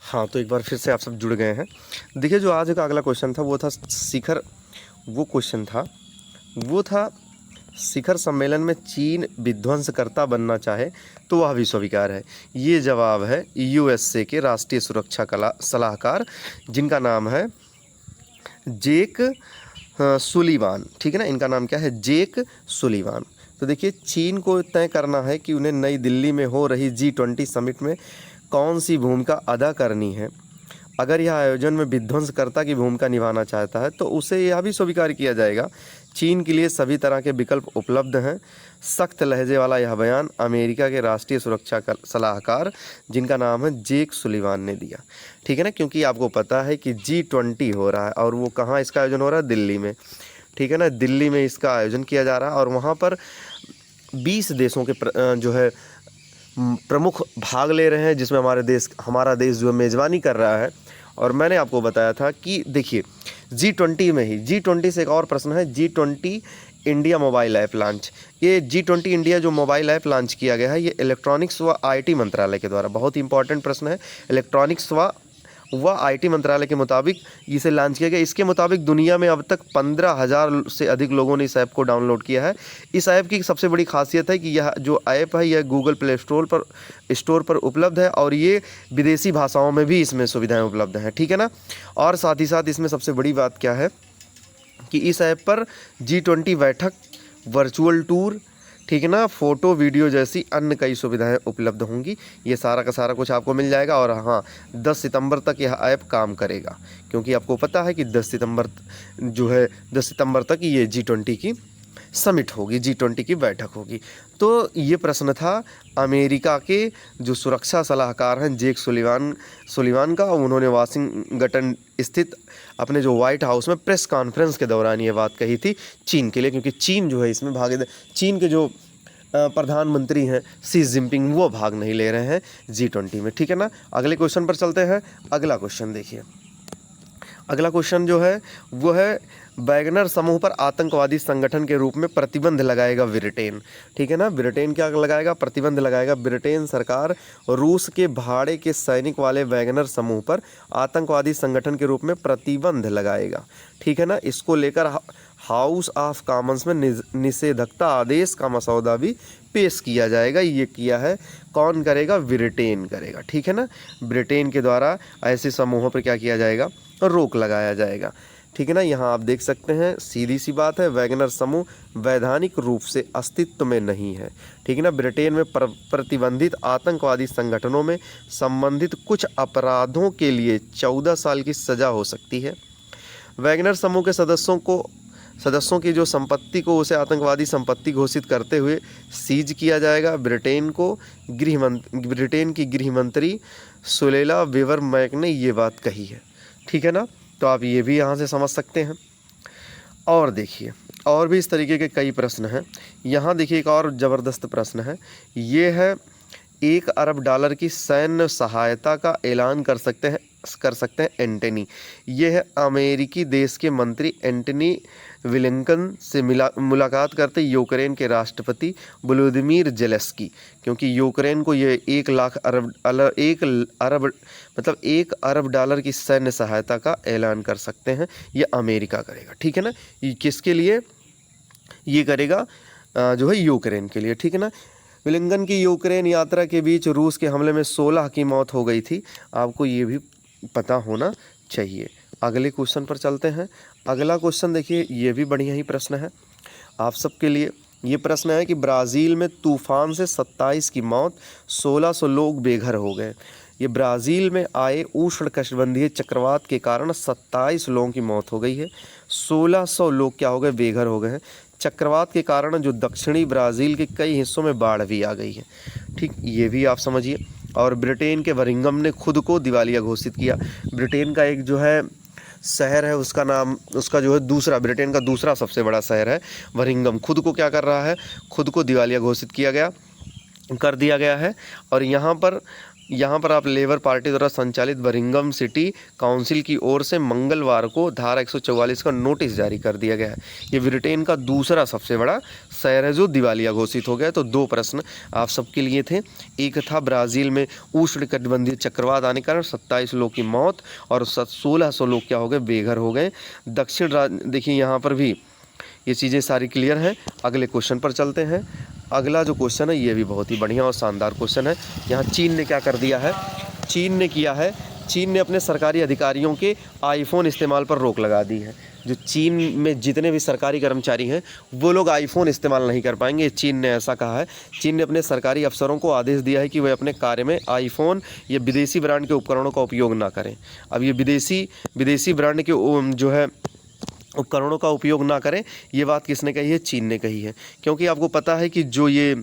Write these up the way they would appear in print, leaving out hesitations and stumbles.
हाँ, तो एक बार फिर से आप सब जुड़ गए हैं। देखिए, जो आज का अगला क्वेश्चन था वो था शिखर वो क्वेश्चन था वो था शिखर सम्मेलन में चीन विध्वंसकर्ता बनना चाहे तो वह भी स्वीकार है। ये जवाब है यूएसए के राष्ट्रीय सुरक्षा कला सलाहकार, जिनका नाम है जेक सुलिवान। ठीक है ना, इनका नाम क्या है? जेक सुलिवान। तो देखिए, चीन को तय करना है कि उन्हें नई दिल्ली में हो रही G20 समिट में कौन सी भूमिका अदा करनी है। अगर यह आयोजन में विध्वंसकर्ता की भूमिका निभाना चाहता है तो उसे यह भी स्वीकार किया जाएगा। चीन के लिए सभी तरह के विकल्प उपलब्ध हैं। सख्त लहजे वाला यह बयान अमेरिका के राष्ट्रीय सुरक्षा सलाहकार, जिनका नाम है जेक सुलिवान, ने दिया। ठीक है ना, क्योंकि आपको पता है कि G20 हो रहा है और वो कहाँ इसका आयोजन हो रहा है? दिल्ली में। ठीक है ना, दिल्ली में इसका आयोजन किया जा रहा है और वहाँ पर 20 देशों के जो है प्रमुख भाग ले रहे हैं, जिसमें हमारा देश जो है मेज़बानी कर रहा है। और मैंने आपको बताया था कि देखिए, G20 में ही G20 से एक और प्रश्न है, G20 India mobile app launch. ये G20 इंडिया जो मोबाइल ऐप लॉन्च किया गया है, ये इलेक्ट्रॉनिक्स व आईटी मंत्रालय के द्वारा, बहुत इंपॉर्टेंट प्रश्न है, इलेक्ट्रॉनिक्स व आईटी मंत्रालय के मुताबिक इसे लॉन्च किया गया। इसके मुताबिक दुनिया में अब तक 15,000 से अधिक लोगों ने इस ऐप को डाउनलोड किया है। इस ऐप की सबसे बड़ी खासियत है कि यह जो ऐप है यह गूगल प्ले स्टोर पर उपलब्ध है और ये विदेशी भाषाओं में भी इसमें सुविधाएं उपलब्ध हैं। ठीक है ना, और साथ ही साथ इसमें सबसे बड़ी बात क्या है कि इस ऐप पर G20 बैठक, वर्चुअल टूर, ठीक है ना, फ़ोटो वीडियो जैसी अन्य कई सुविधाएं उपलब्ध होंगी। ये सारा का सारा कुछ आपको मिल जाएगा। और हाँ, 10 सितंबर तक यह ऐप काम करेगा, क्योंकि आपको पता है कि 10 सितंबर तक ये G20 की समिट होगी, G20 की बैठक होगी। तो ये प्रश्न था अमेरिका के जो सुरक्षा सलाहकार हैं जेक सुलिवान का। उन्होंने वाशिंगटन स्थित अपने जो व्हाइट हाउस में प्रेस कॉन्फ्रेंस के दौरान ये बात कही थी चीन के लिए, क्योंकि चीन जो है इसमें भागीदार, चीन के जो प्रधानमंत्री हैं शी जिनपिंग, वो भाग नहीं ले रहे हैं G20 में। ठीक है ना, अगले क्वेश्चन पर चलते हैं। अगला क्वेश्चन देखिए, अगला क्वेश्चन जो है वो है वैगनर समूह पर आतंकवादी संगठन के रूप में प्रतिबंध लगाएगा ब्रिटेन। ठीक है ना, ब्रिटेन क्या लगाएगा? प्रतिबंध लगाएगा। ब्रिटेन सरकार रूस के भाड़े के सैनिक वाले वैगनर समूह पर आतंकवादी संगठन के रूप में प्रतिबंध लगाएगा। ठीक है ना, इसको लेकर हाउस ऑफ कॉमन्स में निषेधाज्ञा आदेश का मसौदा भी पेश किया जाएगा। ये किया है कौन करेगा? ब्रिटेन करेगा। ठीक है ना, ब्रिटेन के द्वारा ऐसे समूहों पर क्या किया जाएगा? रोक लगाया जाएगा। ठीक है ना, यहाँ आप देख सकते हैं, सीधी सी बात है, वैगनर समूह वैधानिक रूप से अस्तित्व में नहीं है। ठीक है ना, ब्रिटेन में प्रतिबंधित आतंकवादी संगठनों में संबंधित कुछ अपराधों के लिए 14 साल की सज़ा हो सकती है। वैगनर समूह के सदस्यों की जो संपत्ति को उसे आतंकवादी संपत्ति घोषित करते हुए सीज किया जाएगा। ब्रिटेन की गृह मंत्री सुलेला वेवर मैक ने ये बात कही है। ठीक है ना, तो आप ये भी यहाँ से समझ सकते हैं। और देखिए, और भी इस तरीके के कई प्रश्न हैं। यहाँ देखिए, एक और ज़बरदस्त प्रश्न है, ये है $1 अरब की सैन्य सहायता का ऐलान कर सकते हैं एंटनी। ये है अमेरिकी देश के मंत्री एंटनी ब्लिंकन से मुलाकात करते यूक्रेन के राष्ट्रपति वोलोदिमीर ज़ेलेंस्की, क्योंकि यूक्रेन को ये $1 अरब की सैन्य सहायता का ऐलान कर सकते हैं। ये अमेरिका करेगा। ठीक है ना, ये किसके लिए? ये करेगा जो है यूक्रेन के लिए। ठीक है ना, ब्लिंकन की यूक्रेन यात्रा के बीच रूस के हमले में 16 की मौत हो गई थी। आपको ये भी पता होना चाहिए। अगले क्वेश्चन पर चलते हैं। अगला क्वेश्चन देखिए, ये भी बढ़िया ही प्रश्न है आप सबके लिए। ये प्रश्न है कि ब्राज़ील में तूफान से 27 की मौत, 1600 लोग बेघर हो गए। ये ब्राज़ील में आए उष्णकटिबंधीय चक्रवात के कारण 27 लोगों की मौत हो गई है, 1600 लोग क्या हो गए? बेघर हो गए हैं। चक्रवात के कारण जो दक्षिणी ब्राज़ील के कई हिस्सों में बाढ़ भी आ गई है। ठीक, ये भी आप समझिए। और ब्रिटेन के बर्मिंघम ने खुद को दिवालिया घोषित किया। ब्रिटेन का एक जो है शहर है, उसका जो है ब्रिटेन का दूसरा सबसे बड़ा शहर है बर्मिंघम, खुद को क्या कर रहा है? खुद को दिवालिया घोषित कर दिया गया है। और यहाँ पर यहाँ पर आप लेबर पार्टी द्वारा संचालित बर्मिंघम सिटी काउंसिल की ओर से मंगलवार को धारा 144 का नोटिस जारी कर दिया गया है। ये ब्रिटेन का दूसरा सबसे बड़ा शहर है जो दिवालिया घोषित हो गया। तो 2 प्रश्न आप सबके लिए थे। एक था ब्राज़ील में उष्णकटिबंधीय चक्रवात आने के कारण 27 लोग की मौत और 1600 लोग क्या हो गए, बेघर हो गए। देखिए यहाँ पर भी ये चीज़ें सारी क्लियर हैं। अगले क्वेश्चन पर चलते हैं। अगला जो क्वेश्चन है ये भी बहुत ही बढ़िया और शानदार क्वेश्चन है। यहाँ चीन ने क्या कर दिया है, चीन ने अपने सरकारी अधिकारियों के आईफोन इस्तेमाल पर रोक लगा दी है। जो चीन में जितने भी सरकारी कर्मचारी हैं वो लोग आईफोन इस्तेमाल नहीं कर पाएंगे, चीन ने ऐसा कहा है। चीन ने अपने सरकारी अफसरों को आदेश दिया है कि वे अपने कार्य में आईफोन या विदेशी ब्रांड के उपकरणों का उपयोग ना करें। अब ये विदेशी ब्रांड के जो है उपकरणों का उपयोग ना करें, ये बात किसने कही है, चीन ने कही है। क्योंकि आपको पता है कि जो ये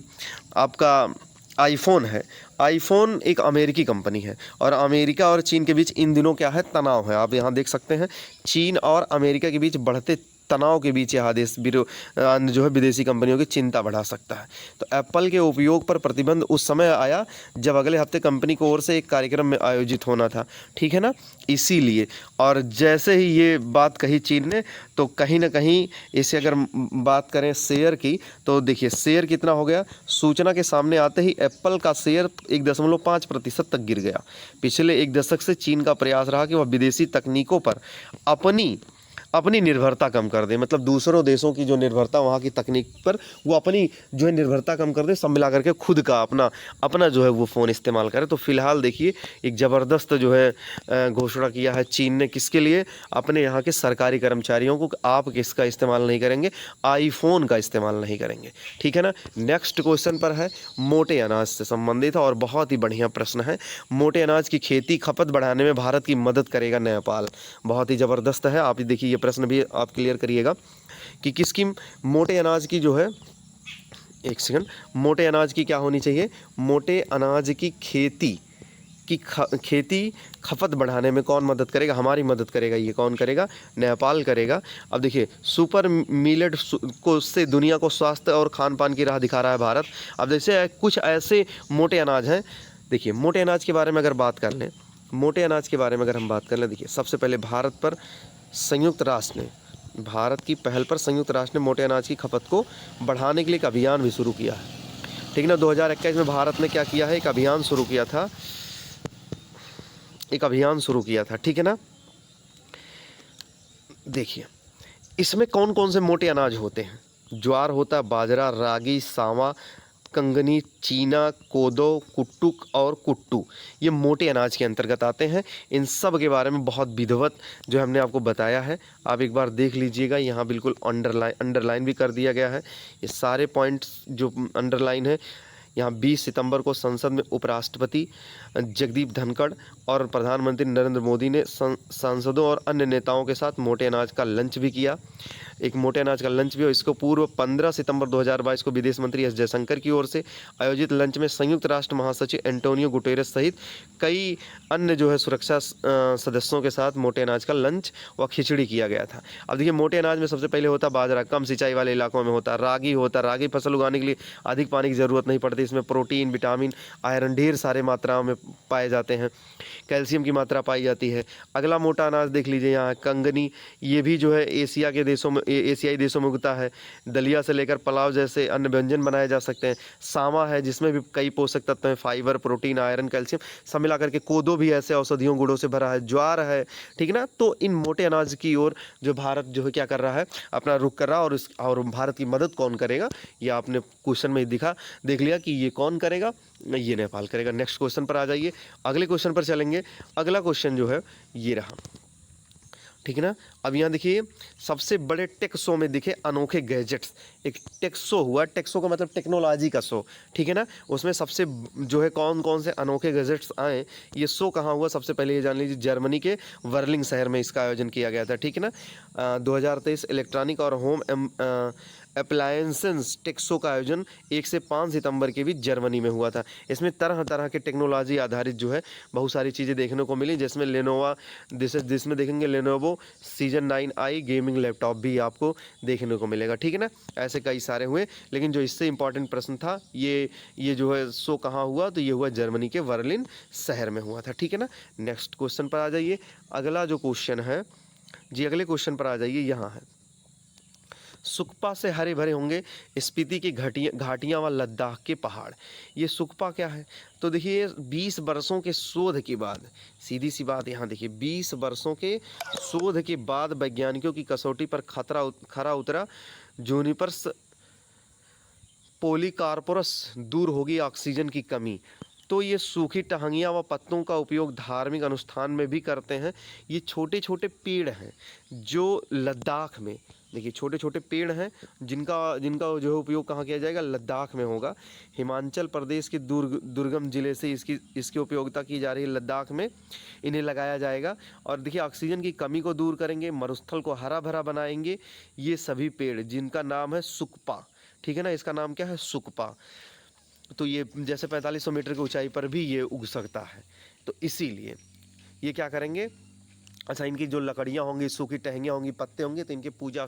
आपका आईफोन है, आईफोन एक अमेरिकी कंपनी है और अमेरिका और चीन के बीच इन दिनों क्या है, तनाव है। आप यहाँ देख सकते हैं चीन और अमेरिका के बीच बढ़ते तनाव के बीच यह आदेश जो है विदेशी कंपनियों की चिंता बढ़ा सकता है। तो एप्पल के उपयोग पर प्रतिबंध उस समय आया जब अगले हफ्ते कंपनी की ओर से एक कार्यक्रम में आयोजित होना था, ठीक है ना, इसीलिए। और जैसे ही ये बात कही चीन ने, तो कहीं ना कहीं इसे अगर बात करें शेयर की, तो देखिए शेयर कितना हो गया, सूचना के सामने आते ही एप्पल का शेयर 1.5% तक गिर गया। पिछले 1 दशक से चीन का प्रयास रहा कि वह विदेशी तकनीकों पर अपनी निर्भरता कम कर दे, मतलब दूसरों देशों की जो निर्भरता वहाँ की तकनीक पर, वो अपनी जो है निर्भरता कम कर दे, सब मिला करके खुद का अपना जो है वो फ़ोन इस्तेमाल करे। तो फिलहाल देखिए एक ज़बरदस्त जो है घोषणा किया है चीन ने, किसके लिए, अपने यहाँ के सरकारी कर्मचारियों को, आप किसका इस्तेमाल नहीं करेंगे, आईफोन का इस्तेमाल नहीं करेंगे, ठीक है ना। नेक्स्ट क्वेश्चन पर है मोटे अनाज से संबंधित और बहुत ही बढ़िया प्रश्न है। मोटे अनाज की खेती खपत बढ़ाने में भारत की मदद करेगा नेपाल। बहुत ही ज़बरदस्त है। आप देखिए ये प्रश्न भी आप क्लियर करिएगा कि किसकी मोटे अनाज की जो है, एक सेकंड, मोटे अनाज की क्या होनी चाहिए, मोटे अनाज की खेती खपत बढ़ाने में कौन मदद करेगा, हमारी मदद करेगा। ये कौन करेगा, नेपाल करेगा। अब देखिए सुपर मिलेट को से दुनिया को स्वास्थ्य और खान पान की राह दिखा रहा है भारत। अब जैसे कुछ ऐसे मोटे अनाज हैं, देखिए मोटे अनाज के बारे में अगर बात कर लें, मोटे अनाज के बारे में अगर हम बात कर लें, देखिए सबसे पहले भारत की पहल पर संयुक्त राष्ट्र ने मोटे अनाज की खपत को बढ़ाने के लिए एक अभियान भी शुरू किया है, ठीक ना। 2021 में भारत ने क्या किया है, एक अभियान शुरू किया था, ठीक है ना। देखिए इसमें कौन कौन से मोटे अनाज होते हैं, ज्वार होता है, बाजरा, रागी, सावा, कंगनी, चीना, कोदो, कुट्टुक और कुट्टू, ये मोटे अनाज के अंतर्गत आते हैं। इन सब के बारे में बहुत विधिवत जो हमने आपको बताया है, आप एक बार देख लीजिएगा। यहाँ बिल्कुल अंडरलाइन भी कर दिया गया है, ये सारे पॉइंट्स जो अंडरलाइन है। यहाँ 20 सितंबर को संसद में उपराष्ट्रपति जगदीप धनखड़ और प्रधानमंत्री नरेंद्र मोदी ने सांसदों और अन्य नेताओं के साथ मोटे अनाज का लंच भी किया, एक मोटे अनाज का लंच भी। और इसको पूर्व 15 सितंबर 2022 को विदेश मंत्री एस जयशंकर की ओर से आयोजित लंच में संयुक्त राष्ट्र महासचिव एंटोनियो गुटेरेस सहित कई अन्य जो है सुरक्षा सदस्यों के साथ मोटे अनाज का लंच व खिचड़ी किया गया था। अब देखिए मोटे अनाज में सबसे पहले होता बाजरा, कम सिंचाई वाले इलाकों में होता। रागी फसल उगाने के लिए अधिक पानी की ज़रूरत नहीं पड़ती, इसमें प्रोटीन, विटामिन, आयरन ढेर सारे मात्राओं में पाए जाते हैं, कैल्शियम की मात्रा पाई जाती है। अगला मोटा अनाज देख लीजिए यहाँ कंगनी, ये भी जो है एशियाई देशों में उगता है। दलिया से लेकर पुलाव जैसे अन्य व्यंजन बनाए जा सकते हैं। सावा है जिसमें भी कई पोषक तत्व हैं, फाइबर, प्रोटीन, आयरन, कैल्शियम सब मिला करके। कोदो भी ऐसे औषधियों गुणों से भरा है। ज्वार है, ठीक है ना। तो इन मोटे अनाज की ओर जो भारत जो है क्या कर रहा है, अपना रुख कर रहा है। और भारत की मदद कौन करेगा, ये आपने क्वेश्चन में देख लिया कि ये कौन करेगा, ये नेपाल करेगा। नेक्स्ट क्वेश्चन पर आ जाइए, अगले क्वेश्चन पर चलेंगे। अगला क्वेश्चन जो है ये रहा, ठीक है ना। अब यहाँ देखिए सबसे बड़े टेक शो में दिखे अनोखे गैजेट्स, एक टेक शो हुआ, टेक शो का मतलब टेक्नोलॉजी का शो, ठीक है ना। उसमें सबसे जो है कौन कौन से अनोखे गैजेट्स आए, ये शो कहाँ हुआ, सबसे पहले ये जान लीजिए जर्मनी के वर्लिंग शहर में इसका आयोजन किया गया था, ठीक है ना। 2023 इलेक्ट्रॉनिक और होम अप्लायंसेस टेक्सो का आयोजन 1 से 5 सितंबर के बीच जर्मनी में हुआ था। इसमें तरह तरह के टेक्नोलॉजी आधारित जो है बहुत सारी चीज़ें देखने को मिली, जिसमें लेनोवा जिसमें देखेंगे Lenovo season 9i gaming laptop भी आपको देखने को मिलेगा। ठीक है ना, ऐसे कई सारे हुए, लेकिन जो इससे इंपॉर्टेंट प्रश्न था ये जो है शो कहाँ हुआ, तो ये हुआ जर्मनी के बर्लिन शहर में हुआ था। ठीक है ना, नेक्स्ट क्वेश्चन पर आ जाइए। अगला जो क्वेश्चन है जी, अगले क्वेश्चन पर आ जाइए। यहाँ है, सुकपा से हरे भरे होंगे स्पीति की घाटियाँ व लद्दाख के पहाड़। ये सुकपा क्या है, तो देखिए 20 वर्षों के शोध के बाद, सीधी सी बात यहाँ देखिए, 20 वर्षों के शोध के बाद वैज्ञानिकों की कसौटी पर खरा उतरा जूनिपर्स पोलीकार्पोरस, दूर होगी ऑक्सीजन की कमी। तो ये सूखी टहनियाँ व पत्तों का उपयोग धार्मिक अनुष्ठान में भी करते हैं। ये छोटे छोटे पेड़ हैं जो लद्दाख में, देखिए छोटे छोटे पेड़ हैं जिनका जो है उपयोग कहाँ किया जाएगा, लद्दाख में होगा। हिमाचल प्रदेश के दुर्गम जिले से इसकी उपयोगिता की जा रही है, लद्दाख में इन्हें लगाया जाएगा। और देखिए ऑक्सीजन की कमी को दूर करेंगे, मरुस्थल को हरा भरा बनाएंगे ये सभी पेड़, जिनका नाम है सुकपा। ठीक है ना, इसका नाम क्या है, सुकपा। तो ये जैसे 4500 मीटर की ऊंचाई पर भी ये उग सकता है, तो इसीलिए ये क्या करेंगे, अच्छा इनकी जो लकड़ियाँ होंगी, सूखी टहनियाँ होंगी, पत्ते होंगे, तो इनके पूजा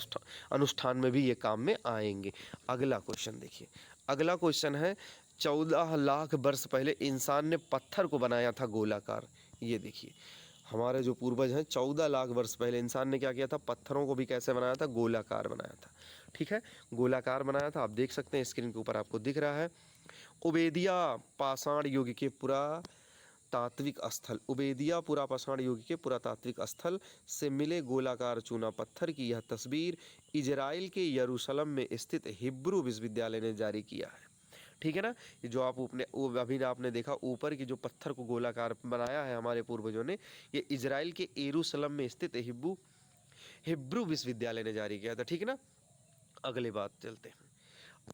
अनुष्ठान में भी ये काम में आएंगे। अगला क्वेश्चन देखिए, अगला क्वेश्चन है 14 लाख वर्ष पहले इंसान ने पत्थर को बनाया था गोलाकार। ये देखिए हमारे जो पूर्वज हैं 14 लाख वर्ष पहले इंसान ने क्या किया था, पत्थरों को भी कैसे बनाया था, गोलाकार बनाया था। ठीक है, गोलाकार बनाया था। आप देख सकते हैं स्क्रीन के ऊपर आपको दिख रहा है। उबेदिया पाषाण युग के पुरातात्विक स्थल, उबेदिया पुरापाषाण युग के पुरातात्विक स्थल से मिले गोलाकार चूना पत्थर की यह तस्वीर इजराइल के यरूशलेम में स्थित हिब्रू विश्वविद्यालय ने जारी किया है। ठीक है ना, ये जो अभी आपने देखा ऊपर की जो पत्थर को गोलाकार बनाया है हमारे पूर्वजों ने, ये इजराइल के यरूशलेम में स्थित हिब्रू विश्वविद्यालय ने जारी किया था। ठीक है ना, अगले बात चलते हैं।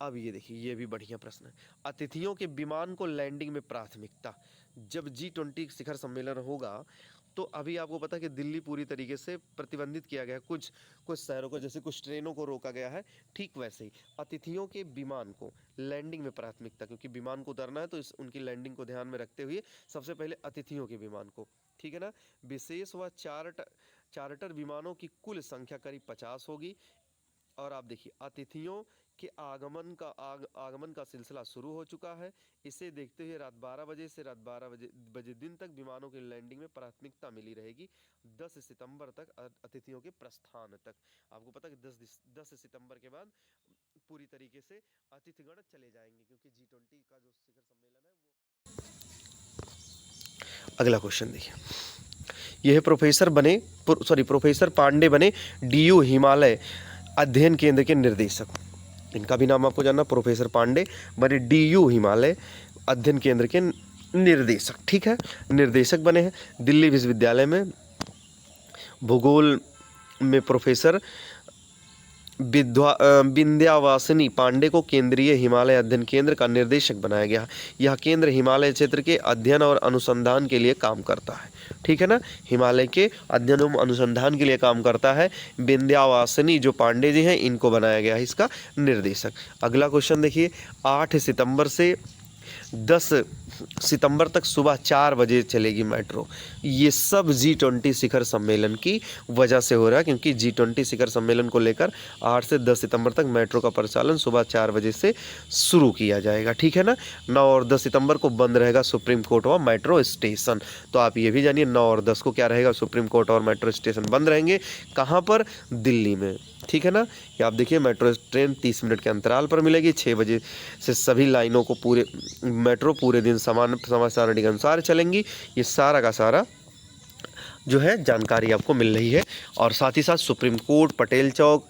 अब ये देखिए, ये भी बढ़िया प्रश्न है। अतिथियों के विमान को लैंडिंग में प्राथमिकता। जब G20 शिखर सम्मेलन होगा तो अभी आपको पता है कि दिल्ली पूरी तरीके से प्रतिबंधित किया गया है, कुछ शहरों को, जैसे कुछ ट्रेनों को रोका गया है, ठीक वैसे ही अतिथियों के विमान को लैंडिंग में प्राथमिकता, क्योंकि विमान को उतरना है तो उनकी लैंडिंग को ध्यान में रखते हुए सबसे पहले अतिथियों के विमान को। ठीक है ना, विशेष व चार्टर विमानों की कुल संख्या करीब 50 होगी। और आप देखिए अतिथियों के आगमन का सिलसिला शुरू हो चुका है। इसे देखते हुए रात 12 बजे से रात 12 बजे दिन तक विमानों की लैंडिंग में प्राथमिकता मिली रहेगी। 10 सितंबर तक अतिथियों के प्रस्थान तक। आपको पता है कि 10 सितंबर के बाद पूरी तरीके से अतिथिगण चले जाएंगे, क्योंकि G20 का जो शिखर सम्मेलन है वो। अगला क्वेश्चन देखिए, यह प्रोफेसर पांडे बने DU हिमालय अध्ययन केंद्र के निर्देशक। इनका भी नाम आपको जानना, प्रोफेसर पांडे बने DU हिमालय अध्ययन केंद्र के निर्देशक। ठीक है, निर्देशक बने हैं दिल्ली विश्वविद्यालय में। भूगोल में प्रोफेसर विंध्यावासिनी पांडे को केंद्रीय हिमालय अध्ययन केंद्र का निर्देशक बनाया गया। यह केंद्र हिमालय क्षेत्र के अध्ययन और अनुसंधान के लिए काम करता है। ठीक है ना, हिमालय के अध्ययन एवं अनुसंधान के लिए काम करता है। विंध्यावासिनी जो पांडे जी हैं, इनको बनाया गया है इसका निर्देशक। अगला क्वेश्चन देखिए, 8 सितंबर से 10 सितंबर तक सुबह 4 बजे चलेगी मेट्रो। ये सब G20 शिखर सम्मेलन की वजह से हो रहा है, क्योंकि G20 शिखर सम्मेलन को लेकर 8 से 10 सितंबर तक मेट्रो का परिचालन सुबह 4 बजे से शुरू किया जाएगा। ठीक है ना, 9 और 10 सितंबर को बंद रहेगा सुप्रीम कोर्ट व मेट्रो स्टेशन। तो आप ये भी जानिए 9 और 10 को क्या रहेगा, सुप्रीम कोर्ट और मेट्रो स्टेशन बंद रहेंगे। कहाँ पर, दिल्ली में। ठीक है ना, ये आप देखिए मेट्रो ट्रेन 30 मिनट के अंतराल पर मिलेगी। 6 बजे से सभी लाइनों को मेट्रो पूरे दिन समान समय सारणी के अनुसार चलेंगी। ये सारा का सारा जो है जानकारी आपको मिल रही है। और साथ ही साथ सुप्रीम कोर्ट, पटेल चौक,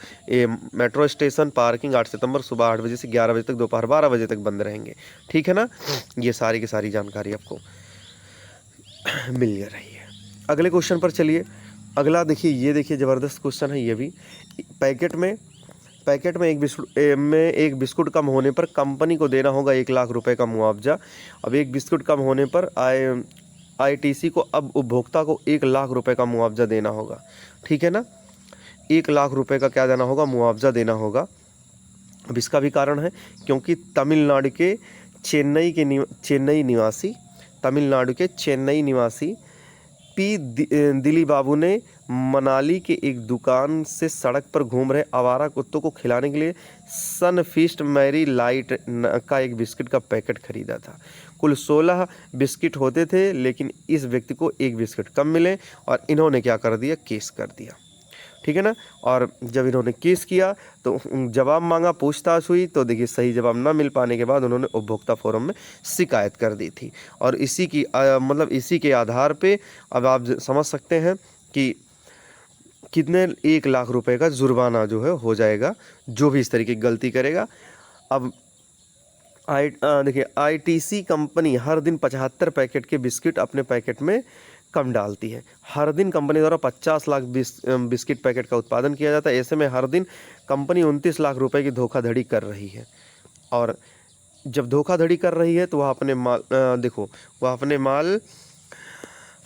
मेट्रो स्टेशन, पार्किंग 8 सितंबर सुबह 8 बजे से 11 बजे तक, दोपहर 12 बजे तक बंद रहेंगे। ठीक है ना, ये सारी की सारी जानकारी आपको मिल रही है। अगले क्वेश्चन पर चलिए। अगला देखिए, ये देखिए ज़बरदस्त क्वेश्चन है ये भी। पैकेट में एक बिस्कुट कम होने पर कंपनी को देना होगा 1 लाख रुपए का मुआवजा। अब एक बिस्कुट कम होने पर ITC को अब उपभोक्ता को 1 लाख रुपए का मुआवजा देना होगा। ठीक है ना, 1 लाख रुपए का क्या देना होगा, मुआवजा देना होगा। अब इसका भी कारण है क्योंकि चेन्नई निवासी तमिलनाडु के चेन्नई निवासी दिलीप बाबू ने मनाली के एक दुकान से सड़क पर घूम रहे आवारा कुत्तों को खिलाने के लिए सनफीस्ट मैरी लाइट का एक बिस्किट का पैकेट खरीदा था। कुल 16 बिस्किट होते थे, लेकिन इस व्यक्ति को एक बिस्किट कम मिले और इन्होंने क्या कर दिया, केस कर दिया। ठीक है ना। और जब इन्होंने केस किया तो जवाब मांगा, पूछताछ हुई, तो देखिए सही जवाब ना मिल पाने के बाद उन्होंने उपभोक्ता फोरम में शिकायत कर दी थी। और इसी की मतलब इसी के आधार पे अब आप समझ सकते हैं कि कितने 1 लाख रुपए का जुर्माना जो है हो जाएगा, जो भी इस तरीके की गलती करेगा। अब देखिए आईटीसी कंपनी हर दिन 75 पैकेट के बिस्किट अपने पैकेट में कम डालती है। हर दिन कंपनी द्वारा 50 लाख बिस्किट पैकेट का उत्पादन किया जाता है। ऐसे में हर दिन कंपनी 29 लाख रुपए की धोखाधड़ी कर रही है। और जब धोखाधड़ी कर रही है तो वह अपने माल देखो वह अपने माल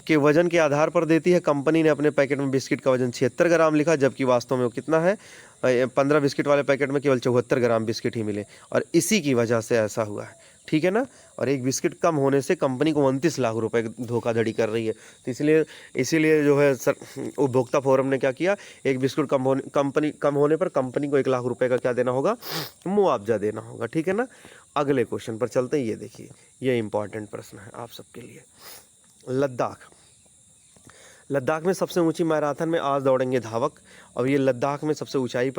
के वजन के आधार पर देती है। कंपनी ने अपने पैकेट में बिस्किट का वजन 76 ग्राम लिखा, जबकि वास्तव में वो कितना है, 15 बिस्किट वाले पैकेट में केवल 74 ग्राम बिस्किट ही मिले। और इसी की वजह से ऐसा हुआ है। ठीक है ना। और एक बिस्किट कम होने से कंपनी को 29 लाख रुपए धोखाधड़ी कर रही है। तो इसीलिए जो है उपभोक्ता फोरम ने क्या किया, एक बिस्किट कम होने पर कंपनी को 1 लाख रुपए का क्या देना होगा, मुआवजा देना होगा। ठीक है ना। अगले क्वेश्चन पर चलते हैं। ये देखिए, ये इंपॉर्टेंट प्रश्न है आप सबके लिए। लद्दाख में सबसे ऊंची मैराथन में आज दौड़ेंगे धावक। और ये लद्दाख सबसे ऊंचाई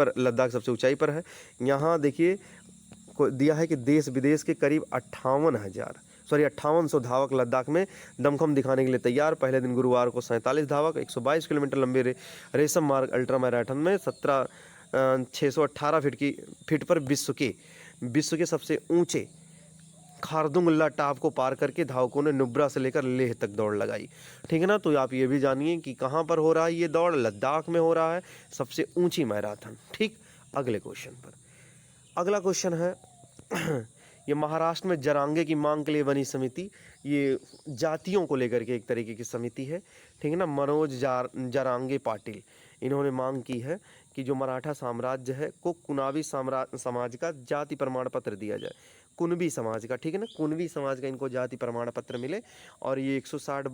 पर है। यहाँ देखिए दिया है कि देश विदेश के करीब 5800 धावक लद्दाख में दमखम दिखाने के लिए तैयार। पहले दिन गुरुवार को 47 धावक 122 किलोमीटर लंबे रेशम मार्ग अल्ट्रा मैराथन में 618 फीट पर विश्व के सबसे ऊंचे खारदुंग टाप को पार करके धावकों ने नुब्रा से लेकर लेह तक दौड़ लगाई। ठीक है ना। तो आप ये भी जानिए कि कहाँ पर हो रहा है ये दौड़, लद्दाख में हो रहा है, सबसे ऊंची मैराथन। ठीक। अगले क्वेश्चन पर, अगला क्वेश्चन है ये महाराष्ट्र में जरांगे की मांग के लिए बनी समिति, ये जातियों को लेकर के एक तरीके की समिति है। ठीक है ना। मनोज जरांगे पाटिल, इन्होंने मांग की है कि जो मराठा साम्राज्य है को कुनावी समाज का जाति प्रमाण पत्र दिया जाए। कुनबी समाज का, ठीक है ना, कुनबी समाज का इनको जाति प्रमाण पत्र मिले। और ये 160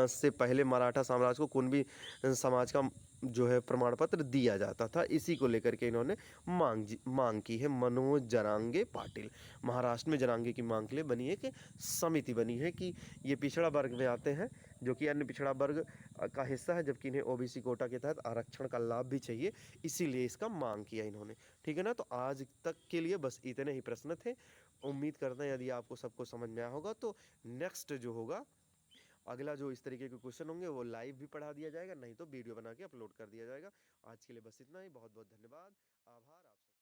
से पहले मराठा साम्राज्य को कुनबी समाज का जो है प्रमाण पत्र दिया जाता था। इसी को लेकर के इन्होंने मांग की है। मनोज जरांगे पाटिल, महाराष्ट्र में जरांगे की मांग के लिए बनी एक समिति बनी है कि ये पिछड़ा वर्ग में आते हैं, जो कि अन्य पिछड़ा वर्ग का हिस्सा है, जबकि इन्हें ओबीसी कोटा के तहत आरक्षण का लाभ भी चाहिए, इसीलिए इसका मांग किया इन्होंने। ठीक है ना। तो आज तक के लिए बस इतने ही प्रश्न थे। उम्मीद करते हैं यदि आपको सबको समझ में आया होगा, तो नेक्स्ट जो होगा, अगला जो इस तरीके के क्वेश्चन होंगे वो लाइव भी पढ़ा दिया जाएगा, नहीं तो वीडियो बना के अपलोड कर दिया जाएगा। आज के लिए बस इतना ही। बहुत बहुत धन्यवाद, आभार।